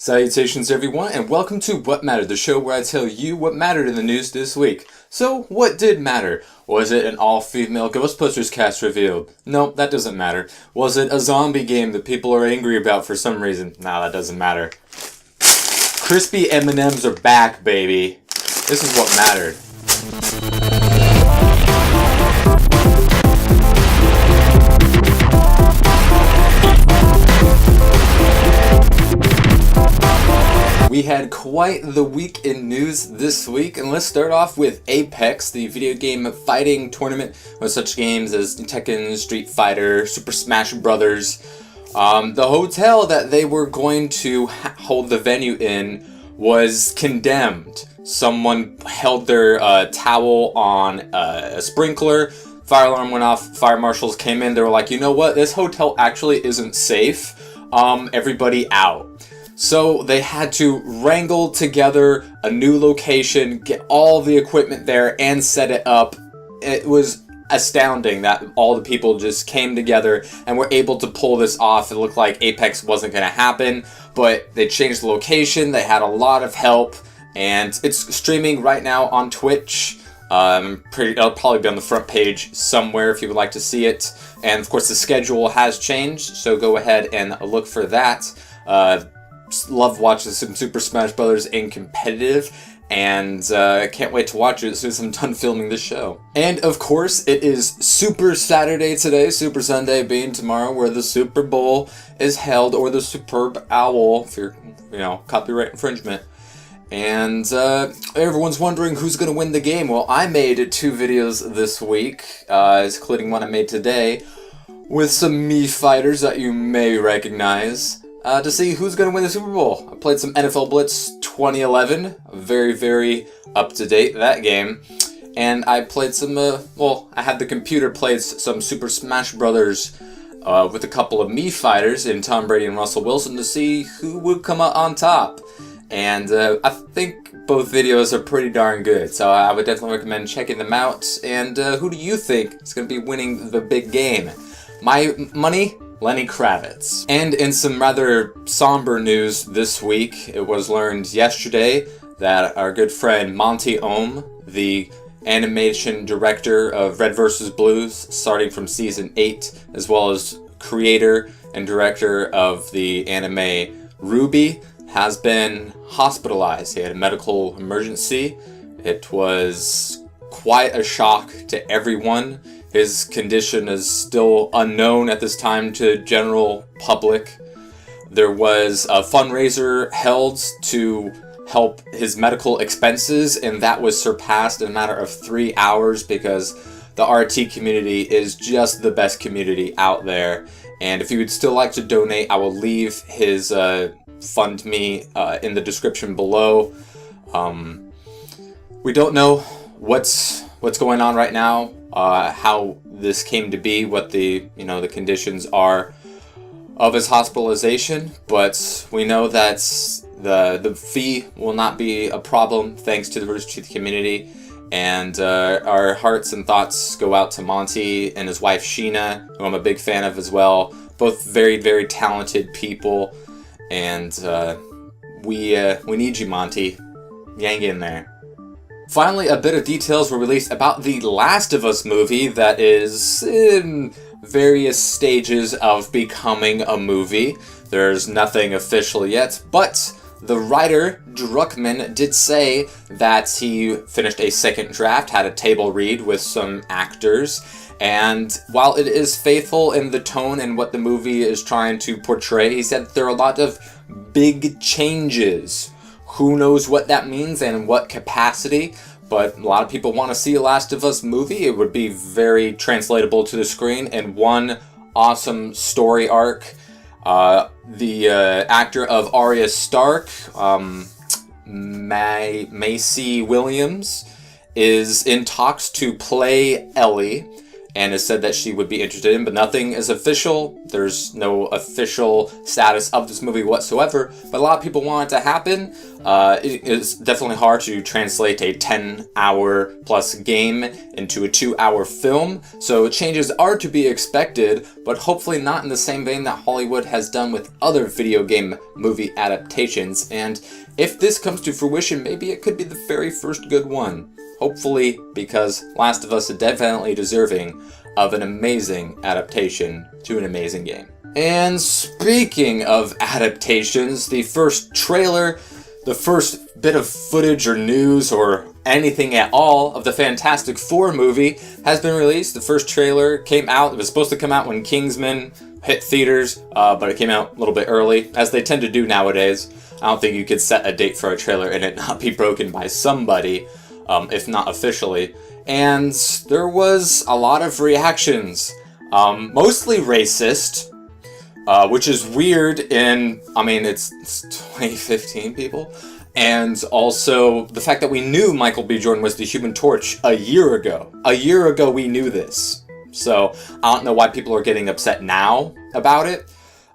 Salutations everyone, and welcome to What Mattered, the show where I tell you what mattered in the news this week. So, what did matter? Was it an all-female Ghostbusters cast revealed? No, that doesn't matter. Was it a zombie game that people are angry about for some reason? No, that doesn't matter. Crispy M&Ms are back, baby. This is what mattered. We had quite the week in news this week, and let's start off with Apex, the video game fighting tournament with such games as Tekken, Street Fighter, Super Smash Brothers. The hotel that they were going to hold the venue in was condemned. Someone held their towel on a sprinkler, fire alarm went off, fire marshals came in, they were like, you know what, this hotel actually isn't safe, everybody out. So they had to wrangle together a new location, get all the equipment there, and set it up. It was astounding that all the people just came together and were able to pull this off. It looked like Apex wasn't going to happen, but they changed the location, they had a lot of help, and it's streaming right now on Twitch. It'll probably be on the front page somewhere if you would like to see it. And of course the schedule has changed, so go ahead and look for that. Love watching some Super Smash Brothers in competitive, and can't wait to watch it as soon as I'm done filming this show. And of course, it is Super Saturday today, Super Sunday being tomorrow, where the Super Bowl is held, or the Superb Owl, if you're, copyright infringement. And everyone's wondering who's going to win the game. Well, I made 2 videos this week, including one I made today, with some Mii fighters that you may recognize. To see who's going to win the Super Bowl. I played some NFL Blitz 2011, very, very up-to-date, that game. And I played some, I had the computer play some Super Smash Brothers with a couple of Mii fighters in Tom Brady and Russell Wilson to see who would come out on top. And I think both videos are pretty darn good, so I would definitely recommend checking them out. And who do you think is going to be winning the big game? My money? Lenny Kravitz. And in some rather somber news this week, it was learned yesterday that our good friend Monty Ohm, the animation director of Red vs. Blues, starting from season 8, as well as creator and director of the anime Ruby, has been hospitalized. He had a medical emergency. It was quite a shock to everyone. His condition is still unknown at this time to general public. There was a fundraiser held to help his medical expenses, and that was surpassed in a matter of 3 hours because the RT community is just the best community out there. And if you would still like to donate, I will leave his fund me in the description below. We don't know what's going on right now. How this came to be, what the the conditions are of his hospitalization, but we know that the fee will not be a problem thanks to the Rooster Teeth community, and our hearts and thoughts go out to Monty and his wife Sheena, who I'm a big fan of as well. Both very, very talented people, and we need you, Monty. Yang in there. Finally, a bit of details were released about the Last of Us movie that is in various stages of becoming a movie. There's nothing official yet, but the writer, Druckmann, did say that he finished a second draft, had a table read with some actors, and while it is faithful in the tone and what the movie is trying to portray, he said there are a lot of big changes. Who knows what that means and in what capacity, but a lot of people want to see a Last of Us movie. It would be very translatable to the screen and one awesome story arc. The actor of Arya Stark, Macy Williams, is in talks to play Ellie, and has said that she would be interested in, but nothing is official. There's no official status of this movie whatsoever, but a lot of people want it to happen. It is definitely hard to translate a 10-hour plus game into a 2-hour film, so changes are to be expected, but hopefully not in the same vein that Hollywood has done with other video game movie adaptations, and if this comes to fruition, maybe it could be the very first good one. Hopefully, because Last of Us is definitely deserving of an amazing adaptation to an amazing game. And speaking of adaptations, the first trailer, the first bit of footage or news or anything at all of the Fantastic Four movie has been released. The first trailer came out. It was supposed to come out when Kingsman hit theaters, but it came out a little bit early, as they tend to do nowadays. I don't think you could set a date for a trailer and it not be broken by somebody, if not officially. And there was a lot of reactions, mostly racist, which is weird it's 2015, people. And also the fact that we knew Michael B. Jordan was the Human Torch a year ago. A year ago we knew this. So I don't know why people are getting upset now about it.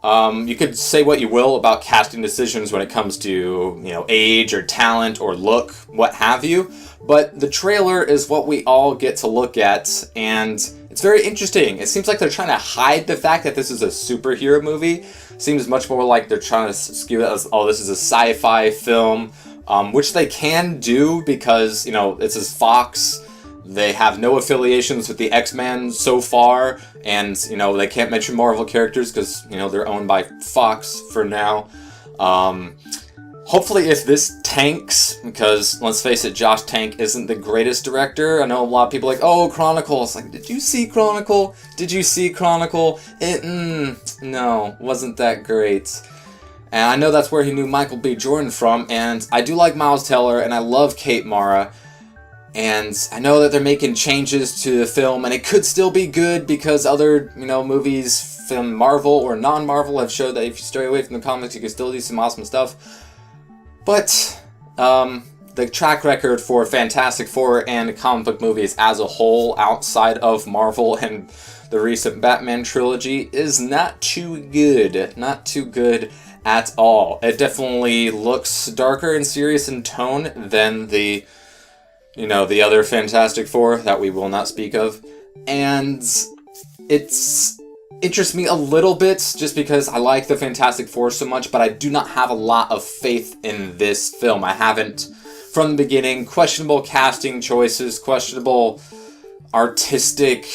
You could say what you will about casting decisions when it comes to, age or talent or look, what have you. But the trailer is what we all get to look at, and it's very interesting. It seems like they're trying to hide the fact that this is a superhero movie. Seems much more like they're trying to skew it as, oh, this is a sci-fi film, which they can do because, this is Fox. They have no affiliations with the X-Men so far, and, they can't mention Marvel characters because, they're owned by Fox for now. Hopefully if this tanks, because let's face it, Josh Tank isn't the greatest director. I know a lot of people are like, oh, Chronicle. It's like, did you see Chronicle? Did you see Chronicle? No, wasn't that great. And I know that's where he knew Michael B. Jordan from, and I do like Miles Teller, and I love Kate Mara. And I know that they're making changes to the film, and it could still be good because other, movies from Marvel or non-Marvel have showed that if you stray away from the comics, you can still do some awesome stuff. But the track record for Fantastic Four and comic book movies as a whole, outside of Marvel and the recent Batman trilogy, is not too good. Not too good at all. It definitely looks darker and serious in tone than the other Fantastic Four that we will not speak of. And it's interests me a little bit just because I like the Fantastic Four so much, but I do not have a lot of faith in this film. I haven't from the beginning. Questionable casting choices, questionable artistic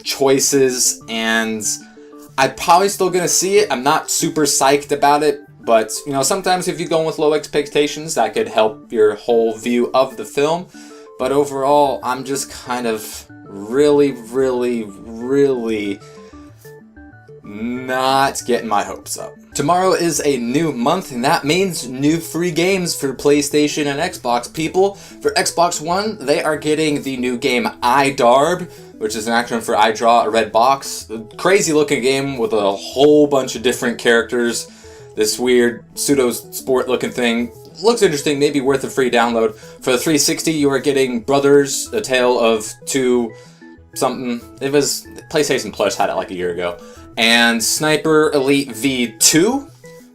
choices, and I'm probably still gonna see it. I'm not super psyched about it, but sometimes if you go in with low expectations, that could help your whole view of the film. But overall, I'm just kind of really not getting my hopes up. Tomorrow is a new month, and that means new free games for PlayStation and Xbox people. For Xbox One, they are getting the new game iDarb, which is an acronym for I Draw a Red Box. A crazy looking game with a whole bunch of different characters. This weird pseudo-sport looking thing. Looks interesting, maybe worth a free download. For the 360, you are getting Brothers, A Tale of Two something. It was PlayStation Plus had it like a year ago. And Sniper Elite V2.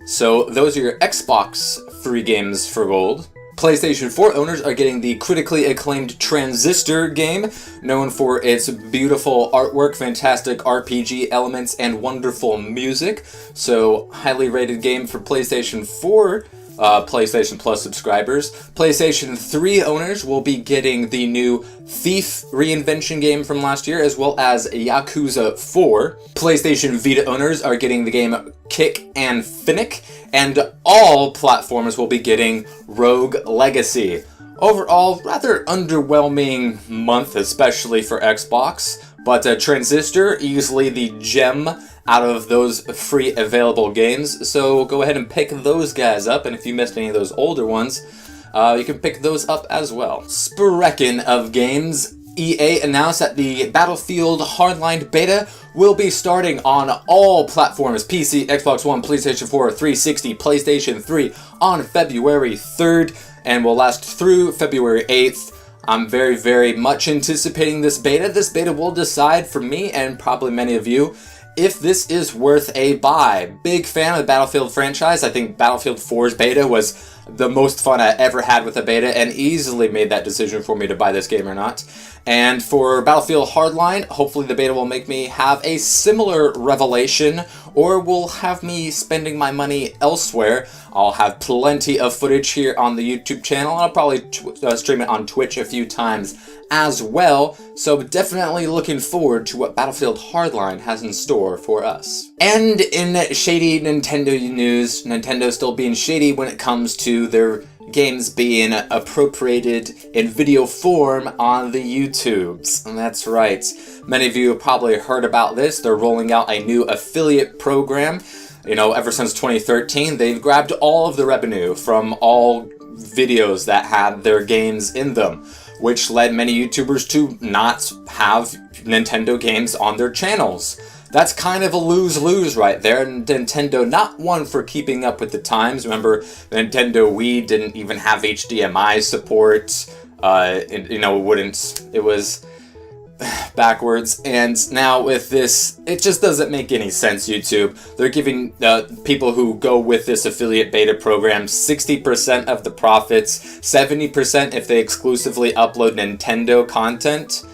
So those are your Xbox free games for gold. PlayStation 4 owners are getting the critically acclaimed Transistor game, known for its beautiful artwork, fantastic RPG elements, and wonderful music. So highly rated game for PlayStation 4 PlayStation Plus subscribers. PlayStation 3 owners will be getting the new Thief reinvention game from last year, as well as Yakuza 4. PlayStation Vita owners are getting the game Kick and Finnick, and all platforms will be getting Rogue Legacy. Overall, rather underwhelming month, especially for Xbox, but Transistor, easily the gem out of those free available games, so go ahead and pick those guys up, and if you missed any of those older ones, you can pick those up as well. Speaking of games, EA announced that the Battlefield Hardline beta will be starting on all platforms, PC, Xbox One, PlayStation 4, 360, PlayStation 3, on February 3rd, and will last through February 8th. I'm very, very much anticipating this beta. This beta will decide for me and probably many of you if this is worth a buy. Big fan of the Battlefield franchise. I think Battlefield 4's beta was the most fun I ever had with a beta and easily made that decision for me to buy this game or not. And for Battlefield Hardline, hopefully the beta will make me have a similar revelation or will have me spending my money elsewhere. I'll have plenty of footage here on the YouTube channel. I'll probably stream it on Twitch a few times as well, so definitely looking forward to what Battlefield Hardline has in store for us. And in shady Nintendo news, Nintendo's still being shady when it comes to their games being appropriated in video form on the YouTubes. And that's right. Many of you have probably heard about this. They're rolling out a new affiliate program. You know, ever since 2013, they've grabbed all of the revenue from all videos that had their games in them, which led many YouTubers to not have Nintendo games on their channels. That's kind of a lose-lose right there, and Nintendo not one for keeping up with the times. Remember, the Nintendo Wii didn't even have HDMI support. It was backwards, and now with this, it just doesn't make any sense, YouTube. They're giving people who go with this affiliate beta program 60% of the profits, 70% if they exclusively upload Nintendo content,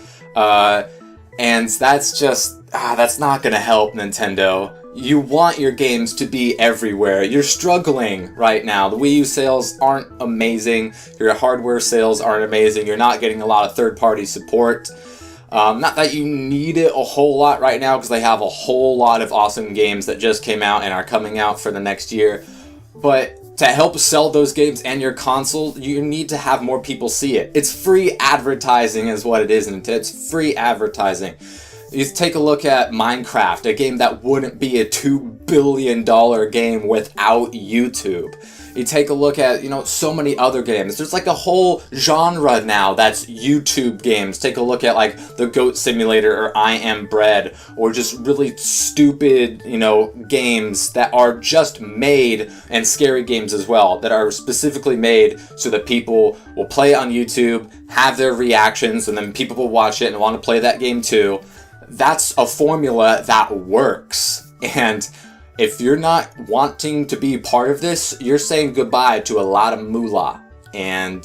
and that's just, that's not gonna help Nintendo. You want your games to be everywhere. You're struggling right now. The Wii U sales aren't amazing. Your hardware sales aren't amazing. You're not getting a lot of third-party support. Not that you need it a whole lot right now, because they have a whole lot of awesome games that just came out and are coming out for the next year. But to help sell those games and your console, you need to have more people see it. It's free advertising is what it is, and it's free advertising. You take a look at Minecraft, a game that wouldn't be a $2 billion game without YouTube. You take a look at, so many other games. There's like a whole genre now that's YouTube games. Take a look at like the Goat Simulator or I Am Bread, or just really stupid, games that are just made, and scary games as well, that are specifically made so that people will play on YouTube, have their reactions, and then people will watch it and want to play that game too. That's a formula that works. And if you're not wanting to be part of this, you're saying goodbye to a lot of moolah. And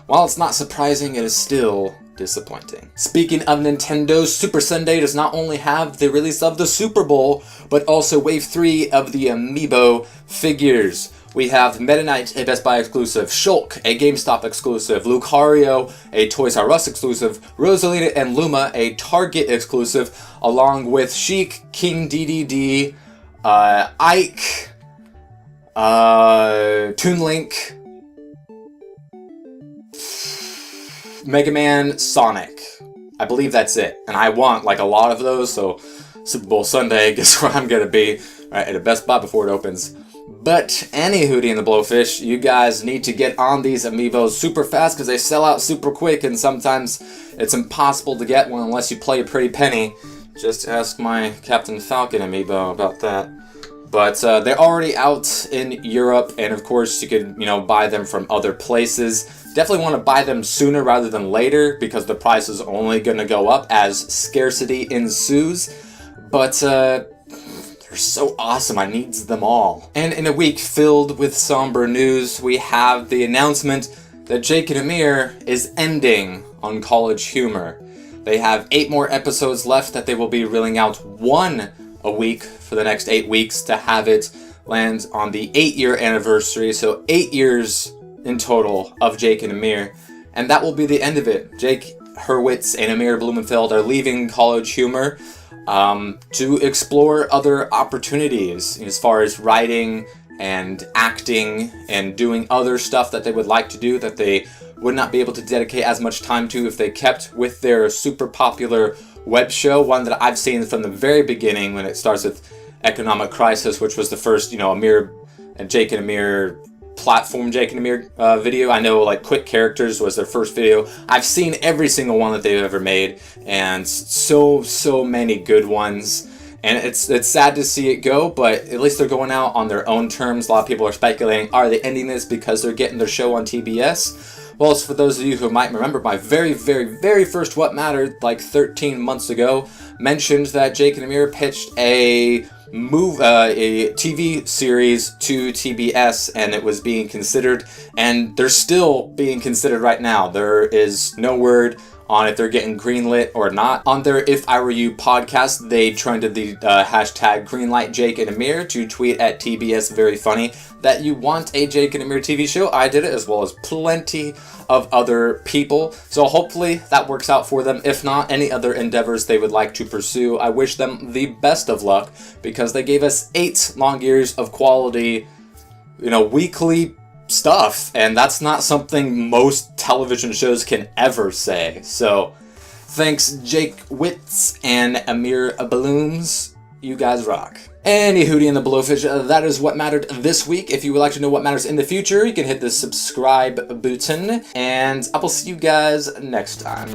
while it's not surprising, it is still disappointing. Speaking of Nintendo, Super Sunday does not only have the release of the Super Bowl, but also Wave 3 of the Amiibo figures. We have Meta Knight, a Best Buy exclusive, Shulk, a GameStop exclusive, Lucario, a Toys R Us exclusive, Rosalina and Luma, a Target exclusive, along with Sheik, King DDD, Ike, Toon Link, Mega Man, Sonic. I believe that's it. And I want like a lot of those, so Super Bowl Sunday, guess where I'm gonna be? Right, at a Best Buy before it opens. But any Hootie and the Blowfish, you guys need to get on these Amiibos super fast because they sell out super quick, and sometimes it's impossible to get one unless you play a pretty penny. Just ask my Captain Falcon Amiibo about that. But they're already out in Europe, and of course you could, buy them from other places. Definitely want to buy them sooner rather than later because the price is only going to go up as scarcity ensues. But they're so awesome, I needs them all. And in a week filled with somber news, we have the announcement that Jake and Amir is ending on College Humor. They have 8 more episodes left that they will be reeling out, 1 a week for the next 8 weeks to have it land on the 8-year anniversary. So 8 years in total of Jake and Amir. And that will be the end of it. Jake Hurwitz and Amir Blumenfeld are leaving College Humor to explore other opportunities as far as writing and acting and doing other stuff that they would like to do that they would not be able to dedicate as much time to if they kept with their super popular web show, one that I've seen from the very beginning when it starts with Economic Crisis, which was the first, Amir and Jake and Amir platform Jake and Amir video. I know like Quick Characters was their first video. I've seen every single one that they've ever made, and so many good ones. And it's sad to see it go, but at least they're going out on their own terms. A lot of people are speculating, are they ending this because they're getting their show on TBS? Well, as for those of you who might remember, my very, very, very first What Mattered, like 13 months ago, mentioned that Jake and Amir pitched a TV series to TBS, and it was being considered, and they're still being considered right now. There is no word on if they're getting greenlit or not. On their If I Were You podcast, they trended the hashtag greenlight Jake and Amir to tweet at TBS Very Funny that you want a Jake and Amir TV show. I did it, as well as plenty of other people. So hopefully that works out for them. If not, any other endeavors they would like to pursue, I wish them the best of luck, because they gave us 8 long years of quality, weekly stuff, and that's not something most television shows can ever say. So thanks, Jake Witz and Amir Balloons. You guys rock. Any Hootie and the Blowfish, that is what mattered this week. If you would like to know what matters in the future, you can hit the subscribe button, and I will see you guys next time.